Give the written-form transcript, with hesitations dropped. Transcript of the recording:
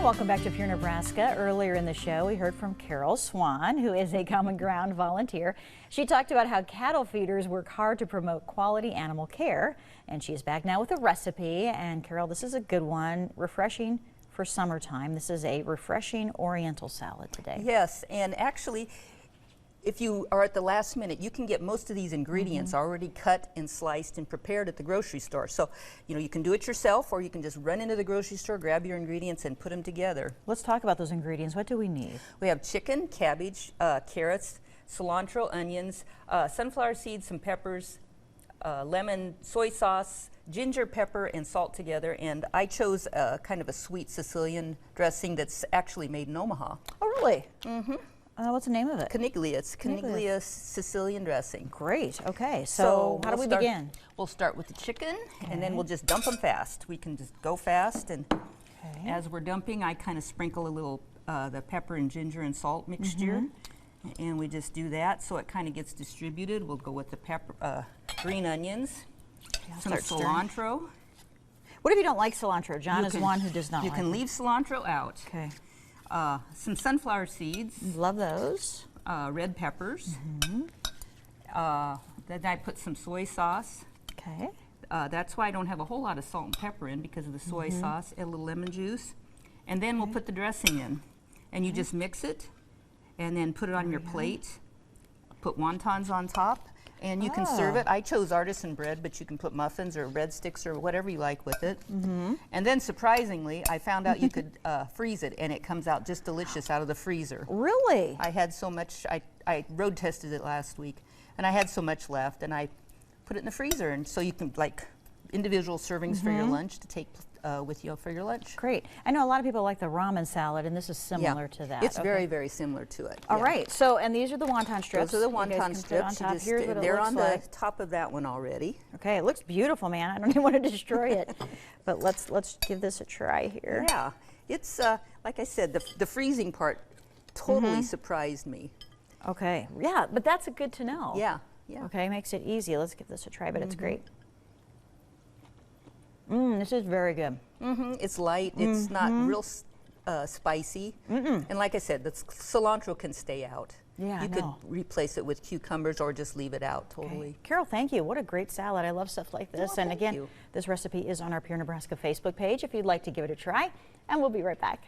And welcome back to Pure Nebraska. Earlier in the show, we heard from Karol Swan, who is a CommonGround volunteer. She talked about how cattle feeders work hard to promote quality animal care, and she's back now with a recipe. And Karol, this is a good one, refreshing for summertime. This is a refreshing Oriental salad today. Yes, and actually, if you are at the last minute, you can get most of these ingredients already cut and sliced and prepared at the grocery store. So, you know, you can do it yourself, or you can just run into the grocery store, grab your ingredients, and put them together. Let's talk about those ingredients. What do we need? We have chicken, cabbage, carrots, cilantro, onions, sunflower seeds, some peppers, lemon, soy sauce, ginger, pepper, and salt together. And I chose kind of a sweet Sicilian dressing that's actually made in Omaha. Oh, really? Mm-hmm. What's the name of it? Caniglia. It's Caniglia Sicilian dressing. Great. Okay. So how do we begin? We'll start with the chicken, and then we'll just dump them fast. We can just go fast, and as we're dumping, I kind of sprinkle a little the pepper and ginger and salt mixture, and we just do that so it kind of gets distributed. We'll go with the pepper, green onions, some cilantro. What if you don't like cilantro? John is one who does not like it. You can leave cilantro out. Okay. Some sunflower seeds. Love those. Red peppers. Then I put some soy sauce. Okay. That's why I don't have a whole lot of salt and pepper in, because of the soy sauce, and a little lemon juice. And then we'll put the dressing in. And you just mix it, and then put it on your plate. Put wontons on top, and you can serve it. I chose artisan bread, but you can put muffins or breadsticks or whatever you like with it. And then surprisingly, I found out you could freeze it, and it comes out just delicious out of the freezer. Really? I had so much, I road tested it last week, and I had so much left, and I put it in the freezer, and so you can, like, individual servings for your lunch to take with you for your lunch. Great. I know a lot of people like the ramen salad, and this is similar to that. It's very, very similar to it. All right. So, and these are the wonton strips. Those are the wonton strips. Here's what it they're looks on like. the top of that one already. Okay, it looks beautiful, man. I don't even want to destroy it. But let's give this a try here. Yeah. It's, like I said, the freezing part totally surprised me. Okay. Yeah, but that's good to know. Yeah. Yeah. Okay, makes it easy. Let's give this a try, but it's great. This is very good. It's light. It's not real spicy. And like I said, the cilantro can stay out. Yeah, you could replace it with cucumbers or just leave it out totally. Karol, thank you. What a great salad. I love stuff like this. Oh, and again, this recipe is on our Pure Nebraska Facebook page if you'd like to give it a try. And we'll be right back.